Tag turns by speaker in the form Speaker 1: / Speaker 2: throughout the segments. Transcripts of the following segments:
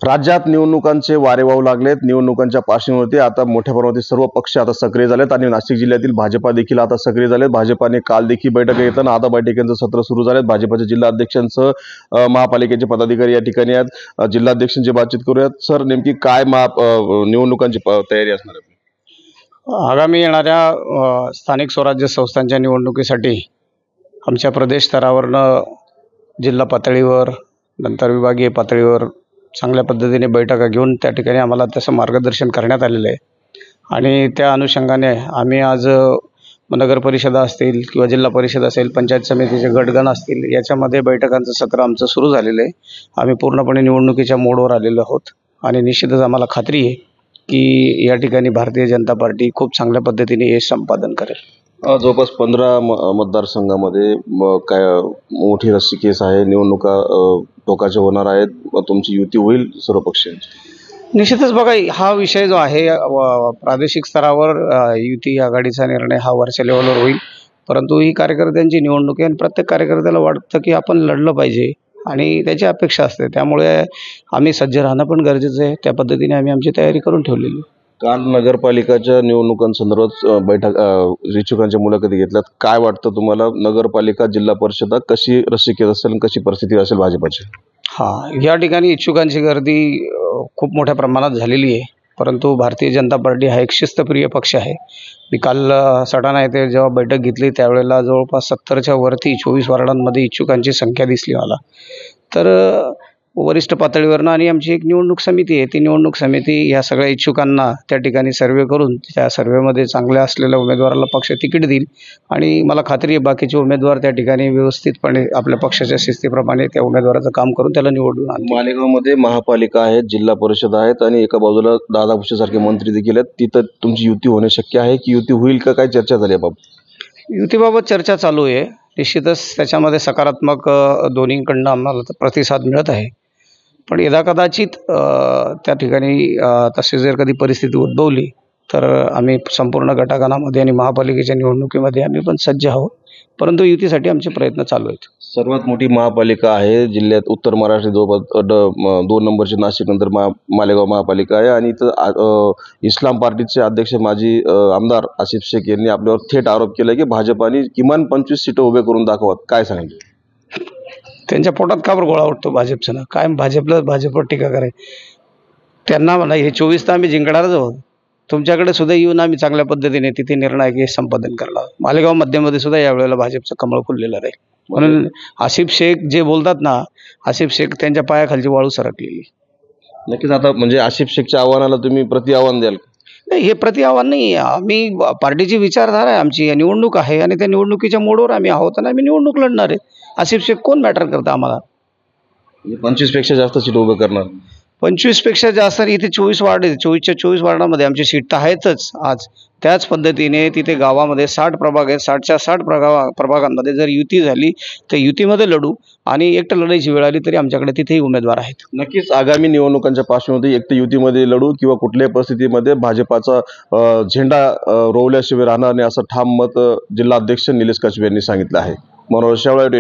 Speaker 1: राज्यात निवडणुकांचे वारे वाहू लागलेत। निवडणुकांच्या पार्श्वभूमीवरती आता मोठ्या प्रमाणात सर्व पक्ष आता सक्रिय झालेत आणि नाशिक जिल्ह्यातील भाजपा देखील आता सक्रिय झालेत। भाजपाने काल देखील बैठक घेतली, आता बैठकींचं सत्र सुरू झालेत। भाजपाचे जिल्हाध्यक्षांसह महापालिकेचे पदाधिकारी या ठिकाणी आहेत। जिल्हाध्यक्षांची बातचीत करूयात। सर, नेमकी काय निवडणुकांची तयारी असणार आहे?
Speaker 2: आगामी येणाऱ्या स्थानिक स्वराज्य संस्थांच्या निवडणुकीसाठी आमच्या प्रदेश स्तरावरनं जिल्हा पातळीवर नंतर विभागीय पातळीवर चांगल्या पद्धतीने बैठका घेऊन त्या ठिकाणी आम्हाला तसं मार्गदर्शन करण्यात आलेलं आहे आणि त्या अनुषंगाने आम्ही आज नगर परिषदा असतील किंवा जिल्हा परिषद असेल, पंचायत समितीचे गटगण असतील, याच्यामध्ये बैठकांचं सत्र आमचं सुरू झालेलं आहे। आम्ही पूर्णपणे निवडणुकीच्या मोडवर आलेलो आहोत आणि निश्चितच आम्हाला खात्री आहे की या ठिकाणी भारतीय जनता पार्टी खूप चांगल्या पद्धतीने यश संपादन करेल।
Speaker 1: जवळपास 15 मतदारसंघामध्ये काय मोठी रस्सी केस आहे, निवडणुका टोकाच्या होणार आहेत, तुमची युती होईल सर्व पक्षांची?
Speaker 2: निश्चितच बघा, हा विषय जो आहे प्रादेशिक स्तरावर युती आघाडीचा निर्णय हा वरच्या लेवलवर होईल, परंतु ही कार्यकर्त्यांची निवडणूक आहे आणि प्रत्येक कार्यकर्त्याला वाटतं की आपण लढलं पाहिजे आणि त्याची अपेक्षा असते, त्यामुळे आम्ही सज्ज राहणं पण गरजेचं आहे। त्या पद्धतीने आम्ही आमची तयारी करून ठेवलेली आहे।
Speaker 1: काल नगरपालिकाच्या निवडणुकांसंदर्भात इच्छुकांच्या मुलाखती घेतल्यात। काय वाटतं तुम्हाला, नगरपालिका जिल्हा परिषद कशी रस्सीखेच असेल, कशी परिस्थिती असेल भाजपाची?
Speaker 2: या ठिकाणी इच्छुकांची गर्दी खूप मोठ्या प्रमाणात झालेली आहे, परंतु भारतीय जनता पार्टी हा एक शिस्तप्रिय पक्ष आहे। मी काल सटाणा येथे जेव्हा बैठक घेतली त्यावेळेला जवळपास 70च्या वरती 24 वार्डांमध्ये इच्छुकांची संख्या दिसली मला। तर वरिष्ठ पातळीवरनं आणि आमची एक निवडणूक समिती आहे, ती निवडणूक समिती या सगळ्या इच्छुकांना त्या ठिकाणी सर्वे करून त्या सर्वेमध्ये चांगल्या असलेल्या उमेदवाराला पक्ष तिकीट देईल आणि मला खात्री आहे बाकीचे उमेदवार त्या ठिकाणी व्यवस्थितपणे आपल्या पक्षाच्या शिस्तीप्रमाणे त्या उमेदवाराचं काम करून त्याला निवडून आणतील।
Speaker 1: मालेगावमध्ये महापालिका आहेत, जिल्हा परिषद आहेत आणि एका बाजूला दादा भुसेसारखे मंत्री देखील आहेत, तिथं तुमची युती होणे शक्य आहे की युती होईल का? काय चर्चा झाली बाबा?
Speaker 2: युतीबाबत चर्चा चालू आहे, निश्चितच त्याच्यामध्ये सकारात्मक दोन्हीकडनं आम्हाला प्रतिसाद मिळत आहे, पण यदाकदाचित त्या ठिकाणी तशी जर कधी परिस्थिती उद्भवली तर आम्ही संपूर्ण गटागणामध्ये आणि महापालिकेच्या निवडणुकीमध्ये आम्ही पण सज्ज आहोत, परंतु युतीसाठी आमचे प्रयत्न चालू आहेत।
Speaker 1: सर्वात मोठी महापालिका आहे जिल्ह्यात, उत्तर महाराष्ट्र 2 नंबरची नाशिक नंतर मालेगाव महापालिका आहे आणि इथं इस्लाम पार्टीचे अध्यक्ष माजी आमदार आसिफ शेख यांनी आपल्यावर थेट आरोप केला की भाजपाने किमान 25 सीटं उभे करून दाखवत। काय सांगितलं?
Speaker 2: त्यांच्या पोटात का बरं गोळा उठतो भाजपचं? ना काय भाजपवर टीका कराय? त्यांना म्हणा हे 24 तर आम्ही जिंकणारच आहोत, तुमच्याकडे सुद्धा येऊन आम्ही चांगल्या पद्धतीने तिथे निर्णायक यश संपादन करणार। मालेगाव मध्यमध्ये सुद्धा यावेळेला भाजपचं कमळ फुललेलं राहील, म्हणून आसिफ शेख जे बोलतात ना, आसिफ शेख त्यांच्या पायाखालची वाळू सरकलेली।
Speaker 1: नक्कीच। आता म्हणजे आसिफ शेखच्या आव्हानाला तुम्ही प्रति आव्हान द्याल?
Speaker 2: नाही, हे प्रति आव्हान नाही, आम्ही पार्टीची विचारधारा आहे आमची, निवडणूक आहे आणि त्या निवडणुकीच्या मोडवर आम्ही आहोत आणि आम्ही निवडणूक लढणार आहे। आसिफ शेख कोण मॅटर करतं आम्हाला?
Speaker 1: 25 पेक्षा जास्त सीट उभे करणार?
Speaker 2: 25 पेक्षा जास्त, इथे 24 वार्ड आहे, 24च्या 24 वार्डामध्ये आमची सीट तर आहेतच आज। त्याच पद्धतीने तिथे गावामध्ये 60 प्रभाग आहेत, 60च्या 60 प्रभागांमध्ये जर युती झाली तर युतीमध्ये लढू आणि एकटं लढायची वेळ आली तरी आमच्याकडे तिथेही उमेदवार आहेत।
Speaker 1: नक्कीच आगामी निवडणुकांच्या पार्श्वभूमीवर एकटं युतीमध्ये लढू किंवा कुठल्याही परिस्थितीमध्ये भाजपाचा झेंडा रोवल्याशिवाय राहणार नाही, असं ठाम मत जिल्हाध्यक्ष निलेश कछवे यांनी सांगितलं आहे। मनोहर शेवाळे,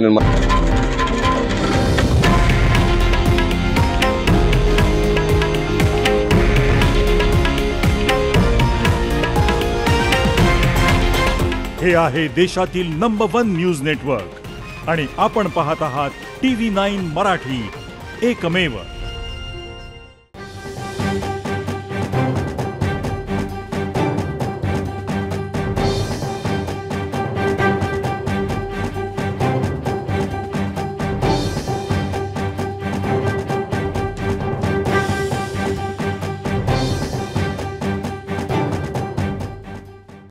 Speaker 3: हे आहे देशातील नंबर 1 न्यूज नेटवर्क आणि आपण पाहत आहात TV9 मराठी, एकमेव।